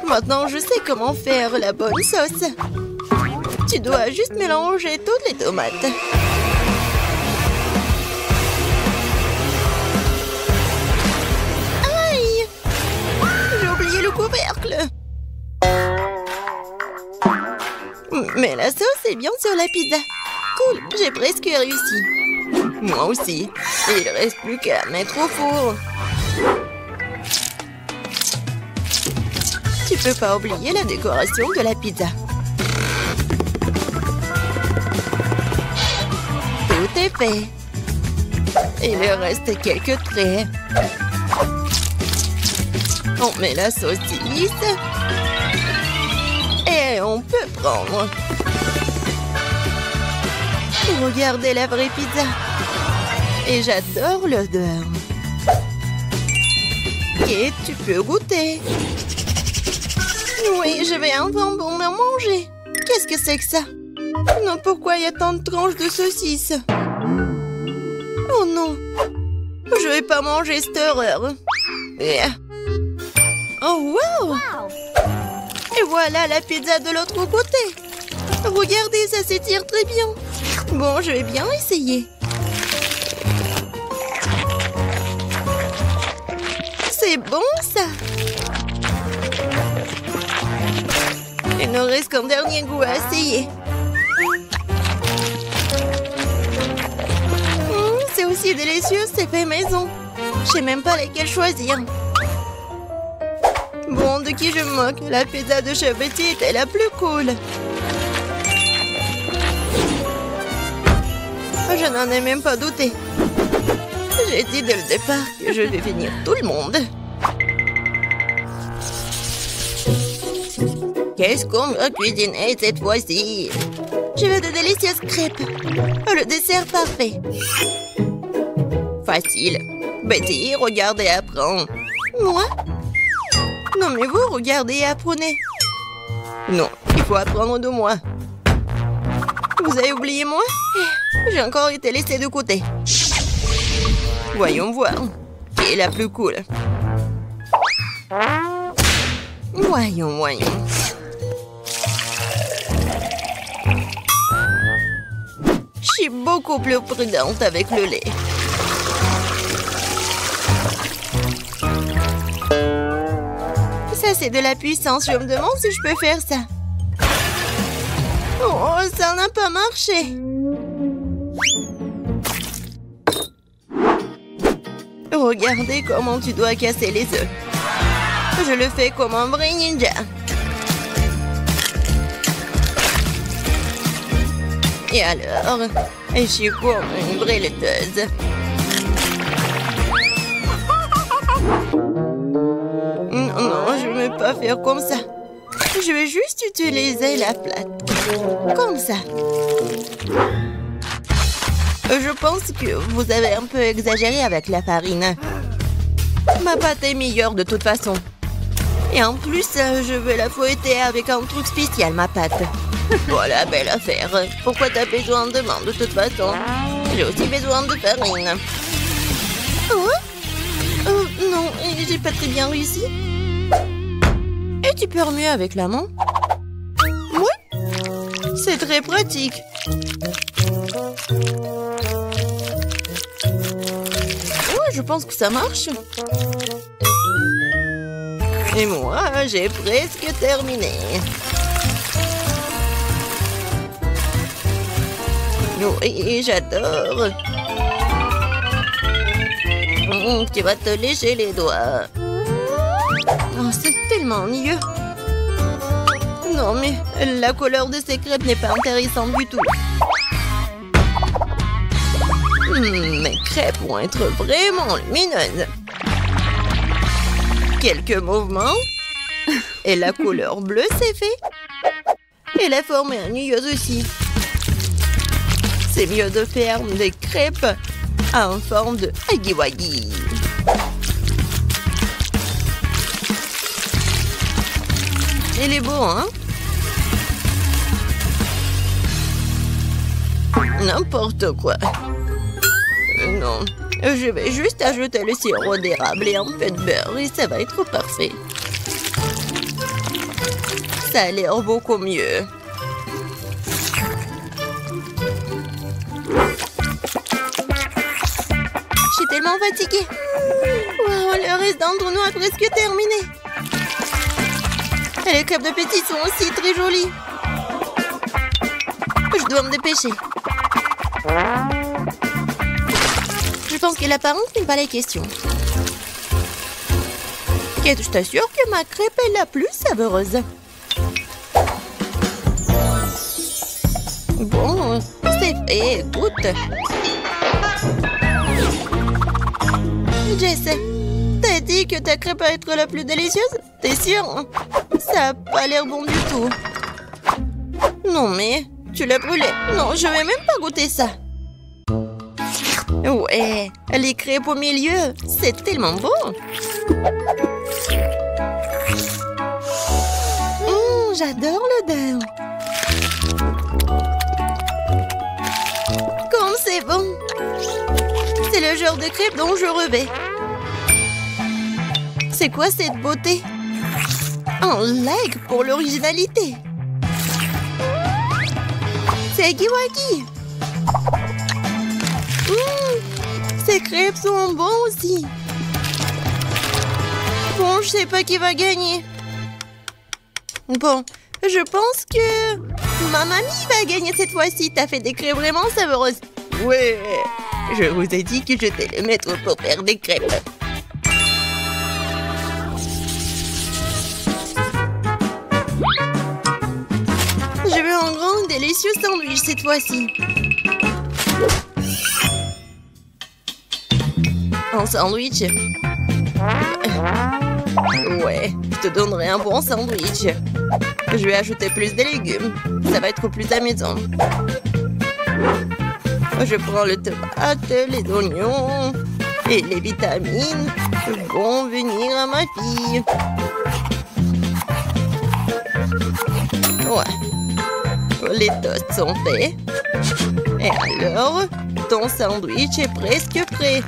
Maintenant, je sais comment faire la bonne sauce. Tu dois juste mélanger toutes les tomates. Aïe! J'ai oublié le couvercle. Mais la sauce est bien sur la pizza. Cool, j'ai presque réussi. Moi aussi. Il reste plus qu'à mettre au four. Tu peux pas oublier la décoration de la pizza. Tout est fait. Il reste quelques traits. On met la saucisse. Et on peut prendre. Regardez la vraie pizza. Et j'adore l'odeur. Et tu peux goûter. Oui, je vais enfin me manger. Qu'est-ce que c'est que ça? Non, pourquoi il y a tant de tranches de saucisses? Oh non. Je vais pas manger cette horreur. Oh, wow! Et voilà la pizza de l'autre côté. Regardez, ça s'étire très bien. Bon, je vais bien essayer. C'est bon, ça. Il ne reste qu'un dernier goût à essayer. C'est aussi délicieux, c'est fait maison. Je sais même pas lesquels choisir. Bon, de qui je me moque? La pizza de Chef Betty était la plus cool. Je n'en ai même pas douté. J'ai dit dès le départ que je vais finir tout le monde. Qu'est-ce qu'on va cuisiner cette fois-ci? Je veux de délicieuses crêpes. Le dessert parfait. Facile. Betty, regarde et apprends. Moi? Non, mais vous, regardez et apprenez. Non, il faut apprendre de moi. Vous avez oublié moi? J'ai encore été laissée de côté. Voyons voir. Qui est la plus cool? Voyons. Je suis beaucoup plus prudente avec le lait. Ça, c'est de la puissance. Je me demande si je peux faire ça. Oh, ça n'a pas marché. Regardez comment tu dois casser les œufs. Je le fais comme un vrai ninja. Et alors, je suis comme une vraie laiteuse. Non, je ne vais pas faire comme ça. Je vais juste utiliser la plate. Comme ça. Je pense que vous avez un peu exagéré avec la farine. Ma pâte est meilleure de toute façon. Et en plus, je vais la fouetter avec un truc spécial, ma pâte. Voilà, belle affaire. Pourquoi t'as besoin de main de toute façon? J'ai aussi besoin de farine. Oh non, j'ai pas très bien réussi. Et tu peux remuer avec la main? Oui, c'est très pratique. Ouais, je pense que ça marche. Et moi, j'ai presque terminé. Oui, j'adore. Tu vas te lécher les doigts. Oh, c'est tellement ennuyeux. Non, mais la couleur de ces crêpes n'est pas intéressante du tout. Mes crêpes vont être vraiment lumineuses. Quelques mouvements. Et la couleur bleue, c'est fait. Et la forme est ennuyeuse aussi. C'est mieux de faire des crêpes en forme de huggy-wuggy. Il est beau, hein? N'importe quoi. Non, je vais juste ajouter le sirop d'érable et un peu de beurre et ça va être parfait. Ça a l'air beaucoup mieux. tellement fatiguée. Wow, le reste d'entre nous a presque terminé. Et les crêpes de Petit sont aussi très jolies. Je dois me dépêcher. Je pense que l'apparence n'est pas la question. Kate, je t'assure que ma crêpe est la plus savoureuse. Bon, c'est fait. Goûte. Jess, t'as dit que ta crêpe va être la plus délicieuse? T'es sûre? Ça a pas l'air bon du tout. Non mais, tu l'as brûlé. Non, je vais même pas goûter ça. Ouais, les crêpes au milieu, c'est tellement beau. J'adore l'odeur. Comme c'est bon. C'est le genre de crêpe dont je rêvais. C'est quoi cette beauté? Un like pour l'originalité. C'est Giwagi. Ces crêpes sont bons aussi. Bon, je sais pas qui va gagner. Bon, je pense que ma mamie va gagner cette fois-ci. T'as fait des crêpes vraiment savoureuses. Ouais, je vous ai dit que j'étais le maître pour faire des crêpes. Je veux un grand délicieux sandwich cette fois-ci. Un sandwich? Ouais, je te donnerai un bon sandwich. Je vais ajouter plus de légumes. Ça va être plus amusant. Je prends le tomate, les oignons et les vitamines vont venir à ma fille. Ouais. Les toasts sont faits. Et alors, ton sandwich est presque prêt.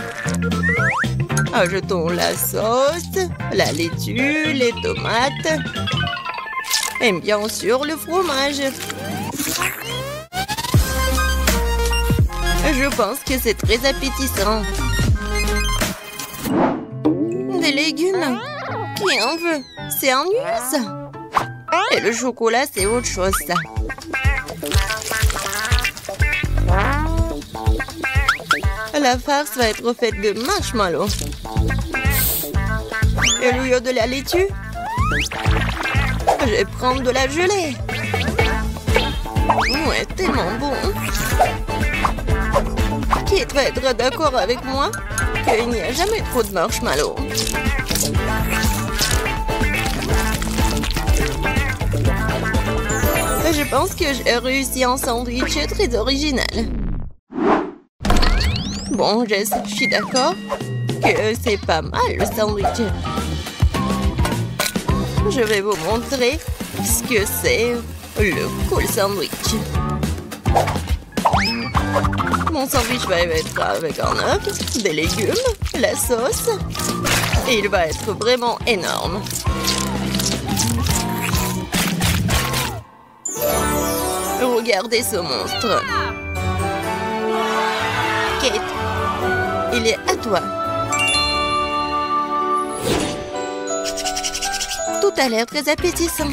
Ajoutons la sauce, la laitue, les tomates et bien sûr le fromage. Je pense que c'est très appétissant. Des légumes? Qui en veut? C'est ennuyeux ça. Et le chocolat, c'est autre chose ça. La farce va être faite de marshmallows. Et au lieu de la laitue, je vais prendre de la gelée. Ouais, tellement bon. Qui va être d'accord avec moi qu'il n'y a jamais trop de marshmallows. Je pense que j'ai réussi un sandwich très original. Bon, Jess, je suis d'accord que c'est pas mal le sandwich. Je vais vous montrer ce que c'est le cool sandwich. Mon sandwich va être avec un œuf, des légumes, la sauce. Et il va être vraiment énorme. Regardez ce monstre. Kate, il est à toi. Tout a l'air très appétissant.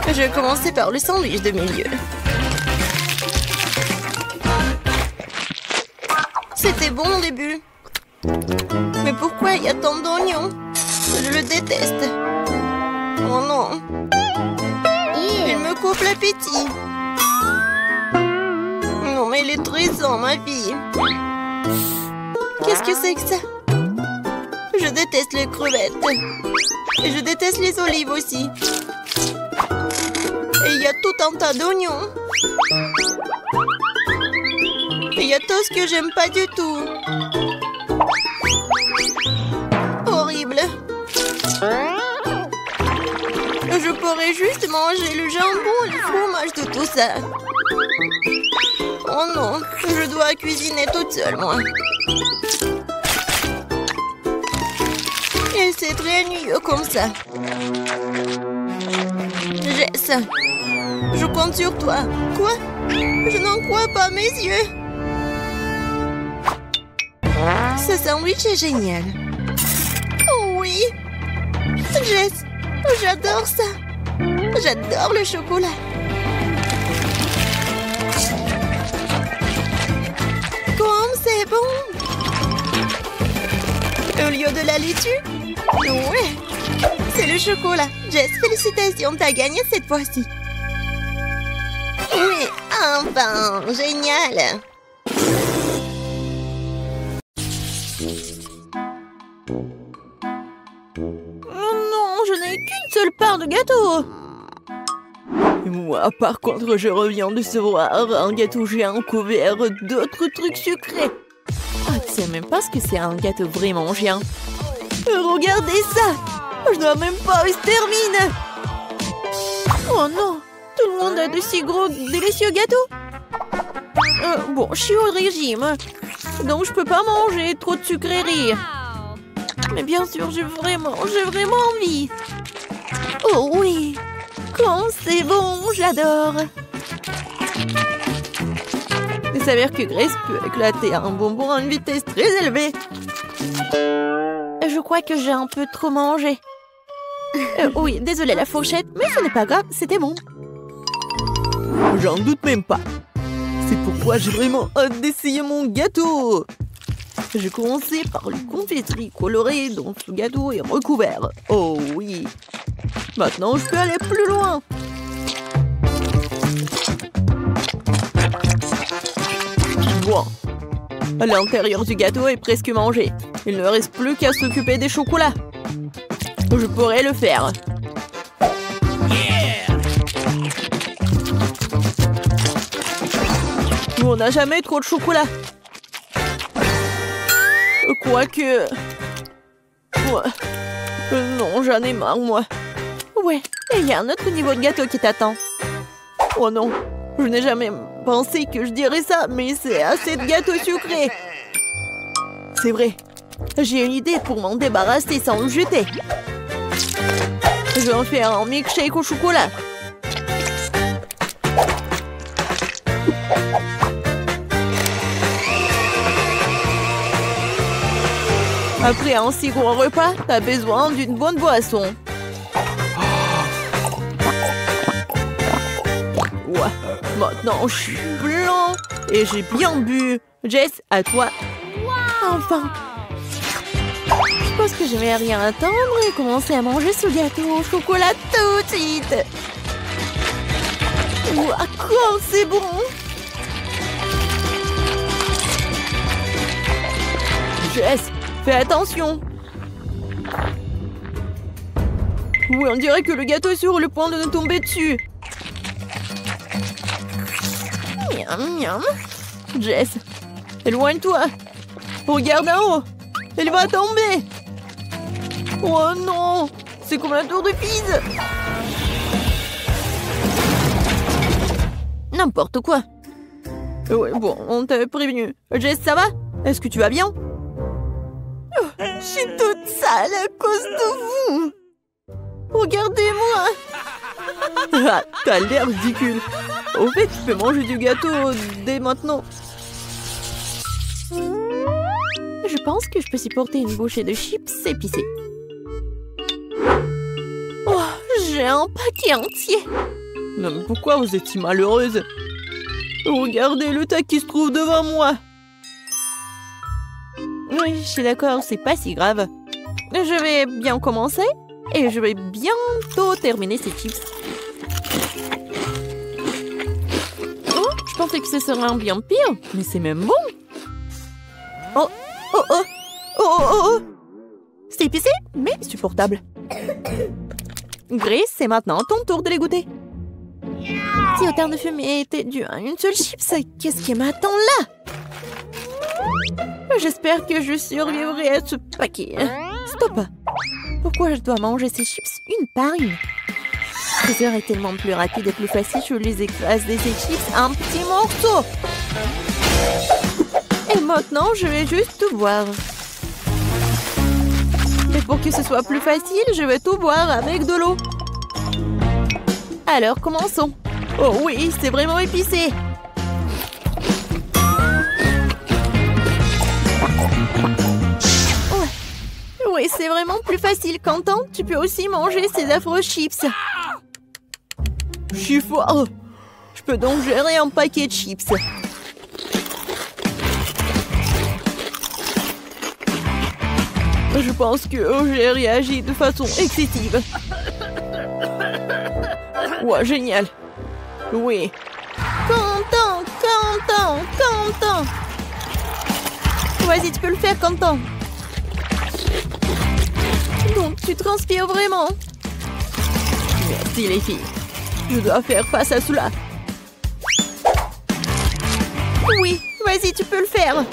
Je vais commencer par le sandwich de milieu. C'était bon au début. Mais pourquoi il y a tant d'oignons? Je le déteste. Oh non. Il me coupe l'appétit. Non, mais il est triste, ma fille. Qu'est-ce que c'est que ça? Je déteste les crevettes. Et je déteste les olives aussi. Et il y a tout un tas d'oignons. Et il y a tout ce que j'aime pas du tout. Horrible. Je pourrais juste manger le jambon et le fromage de tout ça. Oh non, je dois cuisiner toute seule, moi. Et c'est très ennuyeux comme ça. Jess, je compte sur toi. Quoi? Je n'en crois pas mes yeux. Ce sandwich est génial. Oh oui! Jess, j'adore ça. J'adore le chocolat. Comme c'est bon! Au lieu de la laitue? Ouais! C'est le chocolat. Jess, félicitations, t'as gagné cette fois-ci. Oui, enfin, génial! Oh non, je n'ai qu'une seule part de gâteau. Et moi, par contre, je reviens de se voir un gâteau géant couvert d'autres trucs sucrés. Ah, tu sais même pas ce que c'est un gâteau vraiment géant. Regardez ça! Je dois même pas, il se termine! Oh non! Tout le monde a de si gros, délicieux gâteaux! Bon, je suis au régime, donc je peux pas manger trop de sucreries. Mais bien sûr, j'ai vraiment envie. Oh oui! Quand c'est bon, j'adore! Il s'avère que Grace peut éclater un bonbon à une vitesse très élevée. Je crois que j'ai un peu trop mangé. Oui, désolée la fourchette, mais ce n'est pas grave, c'était bon. J'en doute même pas. C'est pourquoi j'ai vraiment hâte d'essayer mon gâteau. J'ai commencé par une confiserie colorée dont ce gâteau est recouvert. Oh oui. Maintenant, je peux aller plus loin. Bon. L'intérieur du gâteau est presque mangé. Il ne reste plus qu'à s'occuper des chocolats. Je pourrais le faire. On n'a jamais trop de chocolat. Quoique... Ouais. Non, j'en ai marre, moi. Ouais, il y a un autre niveau de gâteau qui t'attend. Oh non, je n'ai jamais pensé que je dirais ça, mais c'est assez de gâteaux sucrés. C'est vrai. J'ai une idée pour m'en débarrasser sans le jeter. Je vais en faire un milkshake au chocolat. Après un si gros repas, t'as besoin d'une bonne boisson. Ouais, maintenant je suis blanc et j'ai bien bu. Jess, à toi. Enfin. Je pense que je vais rien attendre et commencer à manger ce gâteau au chocolat tout de suite. Ouah, quoi, c'est bon. Jess, fais attention. Oui, on dirait que le gâteau est sur le point de nous tomber dessus. Miam, miam. Jess, éloigne-toi. Regarde en haut. Elle va tomber. Oh non, c'est comme la tour de Pise. N'importe quoi. Ouais, bon, on t'avait prévenu. Jess, ça va? Est-ce que tu vas bien? Oh, je suis toute sale à cause de vous. Regardez-moi. Ah, t'as l'air ridicule. Au fait, tu peux manger du gâteau dès maintenant. Je pense que je peux supporter une bouchée de chips épicées. Oh, j'ai un paquet entier. Non, mais pourquoi vous êtes si malheureuse? Regardez le tas qui se trouve devant moi. Oui, je suis d'accord, c'est pas si grave. Je vais bien commencer et je vais bientôt terminer ces chips. Oh, je pensais que ce serait bien pire, mais c'est même bon. Oh, oh, oh, oh, oh, oh. C'est épicé, mais supportable. Grace, c'est maintenant ton tour de les goûter. Si autant de fumée était due à une seule chips, qu'est-ce qui m'attend là? J'espère que je survivrai à ce paquet. Stop! Pourquoi je dois manger ces chips une par une? Ce serait tellement plus rapide et plus facile, je les écrase ces chips en petits morceaux. Et maintenant, je vais juste tout boire. Mais pour que ce soit plus facile, je vais tout boire avec de l'eau. Alors, commençons. Oh oui, c'est vraiment épicé. Oui, c'est vraiment plus facile. Quentin, tu peux aussi manger ces affreux chips. Je suis fort. Je peux donc gérer un paquet de chips. Je pense que j'ai réagi de façon excessive. Ouais, génial. Oui. Quentin, Quentin, Quentin. Vas-y, tu peux le faire, Quentin. Donc, tu transpires vraiment. Merci, les filles. Je dois faire face à cela. Oui, vas-y, tu peux le faire.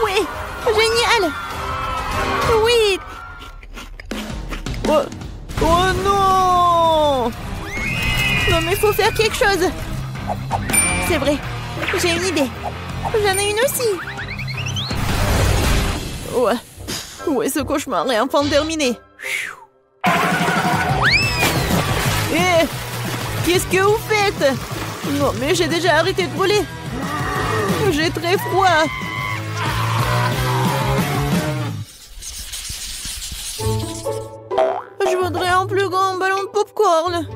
Oui, génial. Oui. Oh, oh non! Non, mais faut faire quelque chose. C'est vrai, j'ai une idée. J'en ai une aussi. Ouais. Ouais, ce cauchemar est enfin terminé. Eh! Qu'est-ce que vous faites? Non, mais j'ai déjà arrêté de brûler. J'ai très froid. Je voudrais un plus grand ballon de popcorn.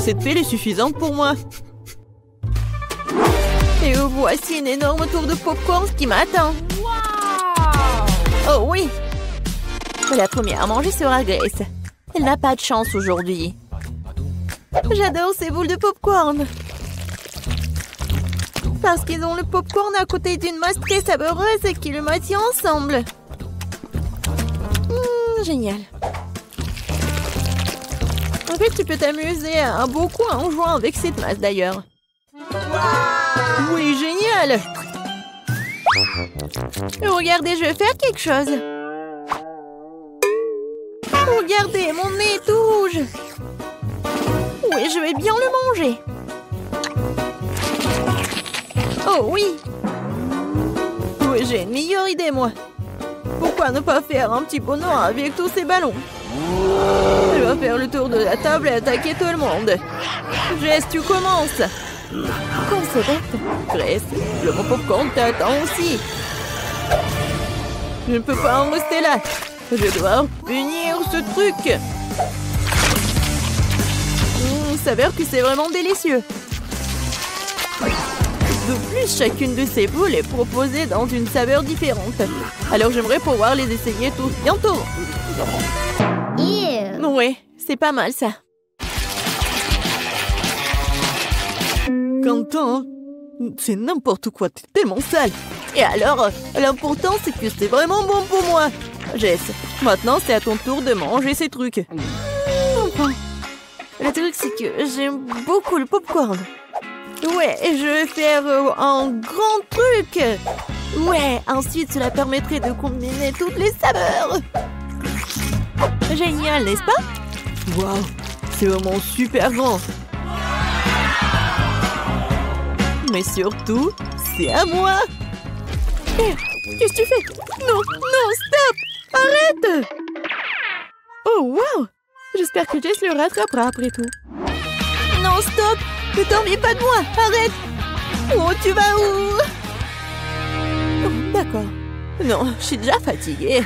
Cette pile est suffisante pour moi. Et voici une énorme tour de popcorn qui m'attend. Oh oui! La première à manger sera Grace. Elle n'a pas de chance aujourd'hui. J'adore ces boules de popcorn. Parce qu'ils ont le popcorn à côté d'une masse très savoureuse qui le maintient ensemble. Génial. En fait, tu peux t'amuser beaucoup en jouant avec cette masse d'ailleurs. Oui, génial! Regardez, je vais faire quelque chose. Regardez, mon nez est tout rouge. Oui, je vais bien le manger. Oh oui. Oui, j'ai une meilleure idée, moi. Pourquoi ne pas faire un petit pot noir avec tous ces ballons? Je vais faire le tour de la table et attaquer tout le monde. Jess, tu commences. Comme c'est bête. Grace, le mon popcorn t'attend aussi. Je ne peux pas en rester là. Je dois punir ce truc. Ça s'avère que c'est vraiment délicieux. De plus, chacune de ces boules est proposée dans une saveur différente. Alors j'aimerais pouvoir les essayer tous bientôt. Oui, c'est pas mal ça. Quentin, c'est n'importe quoi, t'es tellement sale. Et alors, l'important c'est que c'est vraiment bon pour moi. Jess, maintenant c'est à ton tour de manger ces trucs. Enfin, le truc c'est que j'aime beaucoup le popcorn. Ouais, je vais faire un grand truc. Ouais, ensuite cela permettrait de combiner toutes les saveurs. Génial, n'est-ce pas? Waouh, c'est vraiment super grand. Mais surtout, c'est à moi. Qu'est-ce que tu fais? Non, non, stop! Arrête! Oh, wow! J'espère que Jess le rattrapera après tout. Non, stop! Ne t'ennuie pas de moi! Arrête! Oh, tu vas où? Oh, d'accord. Non, je suis déjà fatiguée.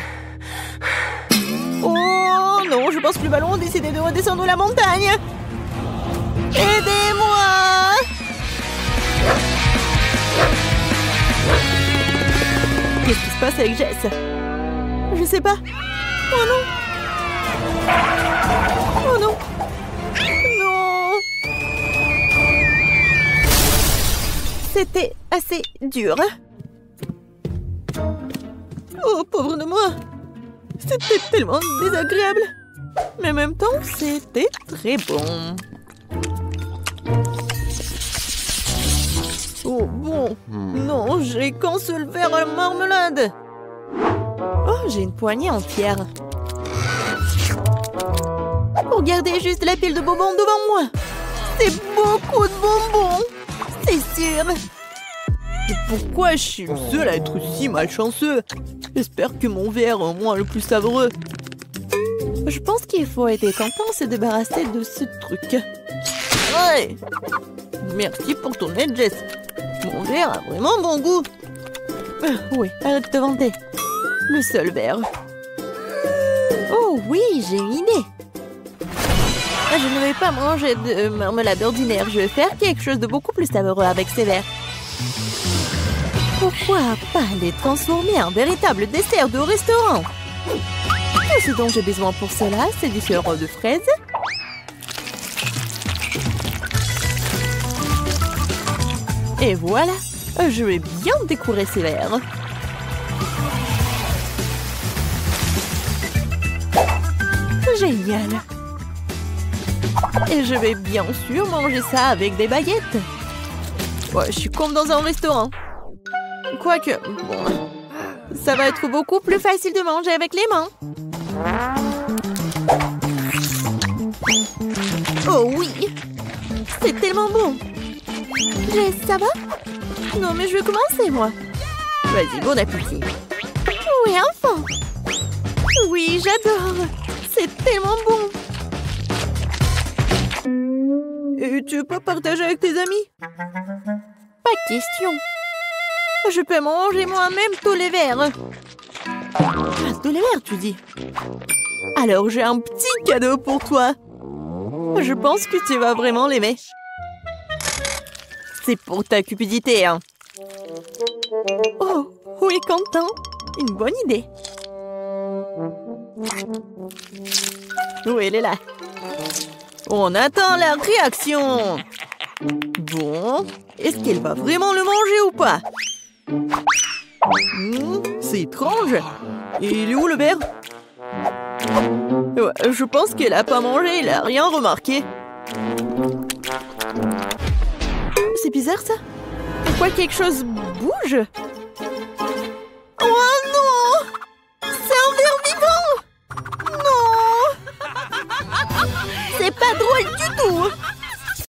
Oh non, je pense que le ballon a décidé de redescendre la montagne. Aidez-moi! Qu'est-ce qui se passe avec Jess? Je sais pas. Oh non! Oh non! Non! C'était assez dur. Oh, pauvre de moi! C'était tellement désagréable. Mais en même temps, c'était très bon. Oh bon, non, j'ai qu'un seul verre à la marmelade. Oh, j'ai une poignée entière. Regardez juste la pile de bonbons devant moi. C'est beaucoup de bonbons. C'est sûr. Et pourquoi je suis le seul à être si malchanceux? J'espère que mon verre est au moins le plus savoureux. Je pense qu'il faut aider Quentin à se débarrasser de ce truc. Ouais. Merci pour ton aide, Jess. Mon verre a vraiment bon goût. Oui, arrête de te vanter. Le seul verre. Oh oui, j'ai une idée. Je ne vais pas manger de marmelade ordinaire. Je vais faire quelque chose de beaucoup plus savoureux avec ces verres. Pourquoi pas les transformer en véritable dessert de restaurant? Tout ce dont j'ai besoin pour cela, c'est du sirop de fraise. Et voilà, je vais bien décorer ces verres. Génial! Et je vais bien sûr manger ça avec des baguettes. Ouais, je suis comme dans un restaurant. Quoique, bon, ça va être beaucoup plus facile de manger avec les mains. Oh oui! C'est tellement bon! Jess, ça va? Non, mais je vais commencer, moi. Vas-y, bon appétit. Oui, enfin! Oui, j'adore! C'est tellement bon! Et tu peux partager avec tes amis? Pas de question. Je peux manger moi-même tous les verres. Ah, tous les verres, tu dis? Alors, j'ai un petit cadeau pour toi. Je pense que tu vas vraiment l'aimer. C'est pour ta cupidité, hein. Oh, oui, Quentin. Une bonne idée. Oui, elle est là. On attend la réaction. Bon, est-ce qu'elle va vraiment le manger ou pas? C'est étrange. Il est où le verre? Ouais, je pense qu'elle a pas mangé, elle a rien remarqué. C'est bizarre ça. Pourquoi quelque chose bouge? Oh non! C'est un verre vivant! Non! C'est pas drôle du tout!